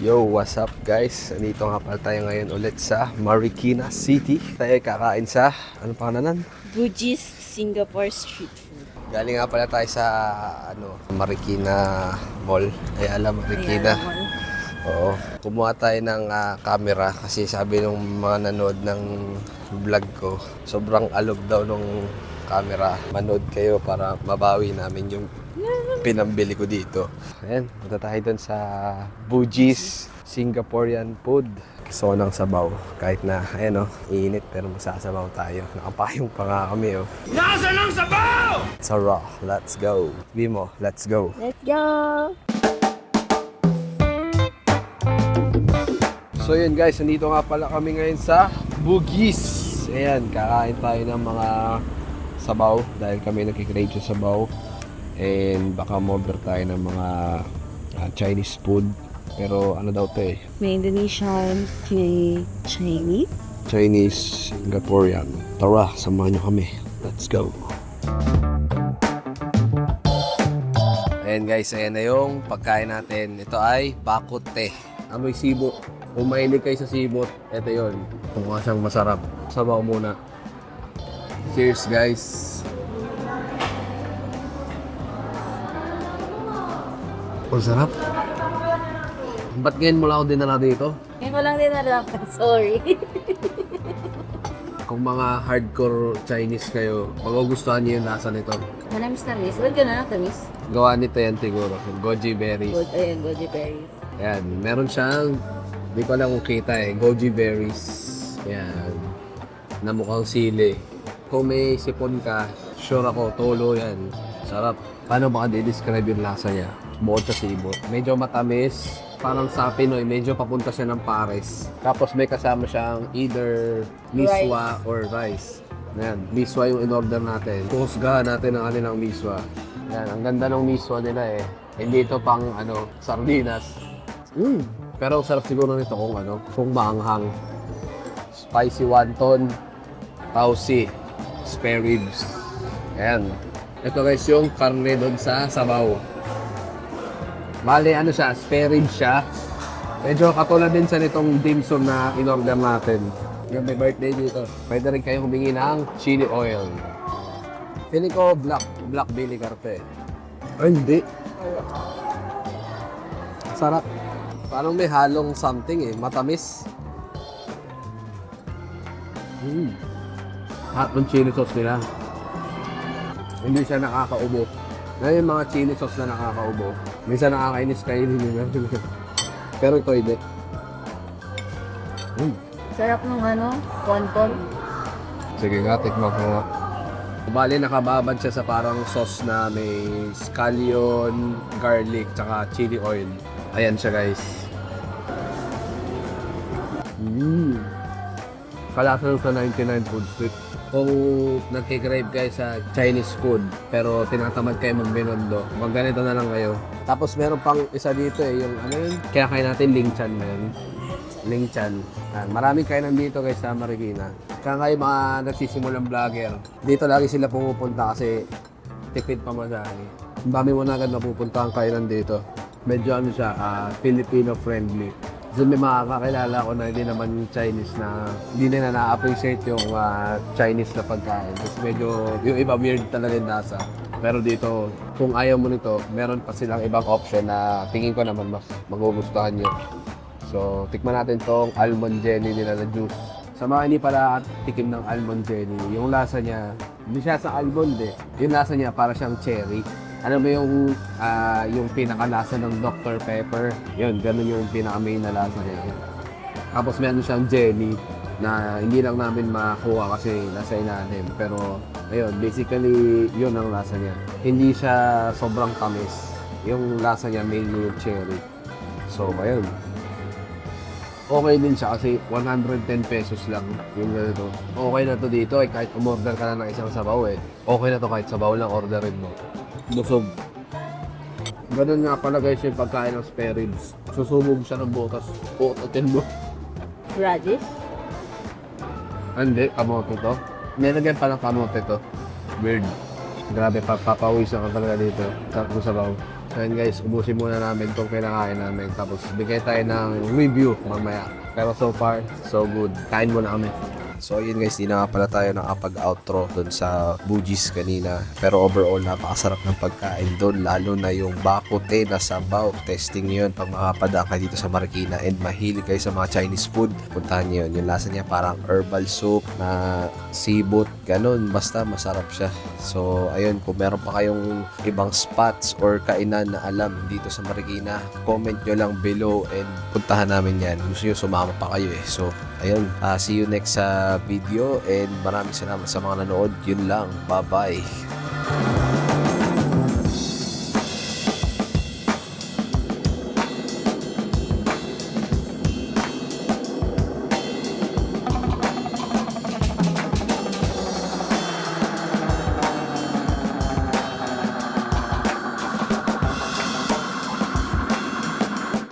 Yo, what's up guys? Nandito nga pala tayo ngayon ulit sa Marikina City. Tayo kakain sa, ano pangalan? Bugis Singapore Street Food. Galing nga pala tayo sa Marikina Mall. Ayala Marikina. Oo. Kumuha tayo ng camera kasi sabi nung mga nanood ng vlog ko, sobrang alog daw nung camera. Manood kayo para mabawi namin yung pinambili ko dito. Ayan, punta tayo dun sa Bugis Singaporean food. So ng sabaw. Kahit na, ayan o, init pero masasabaw tayo. Nakapayong pa nga kami o. Nasaan ang sabaw? So raw, let's go. Bimo, let's go. Let's go! So yun guys, nandito nga pala kami ngayon sa Bugis. Ayan, kakain tayo ng mga sabaw dahil kami nagkikrave sa sabaw. And baka mo-order tayo ng mga Chinese food. Pero ano daw to eh? May Indonesian, may Chinese. Chinese, Singaporean. Tara, samahan nyo kami. Let's go. Ayan guys, ayan na yung pagkain natin. Ito ay bakute. Amoy sibot. Kung mahilig kayo sa sibot, ito yun. Kung siyang masarap. Sabaw muna. Cheers guys. Ang sarap. Ba't ngayon mo lang ako dinala dito? Ngayon ko lang din alam. Sorry. Kung mga hardcore Chinese kayo, magugustuhan niyo yung lasa nito. Manamis na miss. Ba't gano'n na tamis? Gawa nito yan siguro. Goji berries. Ayan, goji berries. Ayan, meron siyang, di ko alam kung kita eh, goji berries. Ayan, na mukhang sili. Kung may sipon ka, sure ako, tolo yan. Sarap. Paano baka di-describe yung lasa niya? Bukod sa sibot. Medyo matamis. Parang sa Pinoy, medyo papunta siya ng pares. Tapos may kasama siyang either miswa or rice. Ayan, miswa yung in-order natin. Kuhusgahan natin ang kanilang miswa. Ayan, ang ganda ng miswa nila eh. Hindi ito pang sardinas. Pero ang sarap siguro nito kung maanghang. Spicy wonton, tausi, spare ribs. Ayan. Ito guys yung karne doon sa sabaw. Bale, siya, spare ribs siya. Medyo katulad din sa nitong dim sum na in-order natin. Yung may birthday dito. Pwede rin kayong humingi ng chili oil. Feeling ko black Billy Carte. Ay, hindi. Sarap. Parang may halong something eh. Matamis. Hot ng chili sauce nila. Hindi siya nakakaubo. Ngayon yung mga chili sauce na nakakaubo. Minsan nakakainis kainin nila. Pero ito hindi. Sarap nung wonton. Sige nga, tikman ko nga. Bali, nakababad siya sa parang sauce na may scallion, garlic, tsaka chili oil. Ayan siya guys. Kalasa nung sa 99 Food Street. Kung nagkikrave kayo sa Chinese food, pero tinatamad kayo magbinondo, magganito na lang kayo. Tapos meron pang isa dito eh, yung kinakain natin, Lingchan na yun. Lingchan. Maraming kainan dito guys sa Marikina. Kaya kayo mga nagsisimulang vlogger, dito lagi sila pumupunta kasi tipid pa masahe. Ang dami mo na agad napupunta ang kainan dito. Medyo siya, Filipino friendly. So may makakakilala ko na hindi naman Chinese na hindi na na-appreciate yung Chinese na pagkain. Kasi medyo yung iba weird talaga yung lasa. Pero dito, kung ayaw mo nito, meron pa silang ibang option na tingin ko naman mas magugustuhan nyo. So, tikman natin tong almond jelly nila na juice. Sa mga hindi pala tikim ng almond jelly, yung lasa niya, hindi siya sa almond eh. Yung lasa niya para siyang cherry. Ano ba yung pinakalasa ng Dr. Pepper? Yun, ganun yung pinaka-main na lasa niya. Tapos meron siyang jelly na hindi lang namin makuha kasi nasa ilalim. Pero, ayun, basically, yun ang lasa niya. Hindi siya sobrang tamis. Yung lasa niya mainly yung cherry. So, ayun. Okay din siya kasi 110 pesos lang yung ganito. Okay na to dito eh, kahit umorder ka na ng isang sabaw eh. Okay na to kahit sabaw lang orderin mo. Busog. Ganun nga pala guys yung pagkain ng spare ribs. Susubog siya ng butas. Pututin mo. Radish? Hindi, kamote to. Nilagyan pa ng kamote to. Weird. Grabe, papawisan ka talaga dito. Sarap mo sabaw. So yun guys, ubusin muna namin itong kinakain namin. Tapos bigay tayo ng review mamaya. Pero so far, so good. Kain muna kami. So yun guys, di na nga pala tayo nakapag-outro dun sa Bugis kanina. Pero overall, napakasarap ng pagkain dun. Lalo na yung bakote na sabaw. Testing nyo yun pag makapadaan kayo dito sa Marikina. And mahilig kayo sa mga Chinese food. Puntahan nyo yun. Yung lasa niya parang herbal soup na sibot. Ganun. Basta masarap siya. So ayun, kung meron pa kayong ibang spots or kainan na alam dito sa Marikina, comment nyo lang below and puntahan namin yan. Gusto nyo sumama pa kayo eh. So ayun, see you next sa video and maraming salamat sa mga nanood. Yun lang. Bye-bye.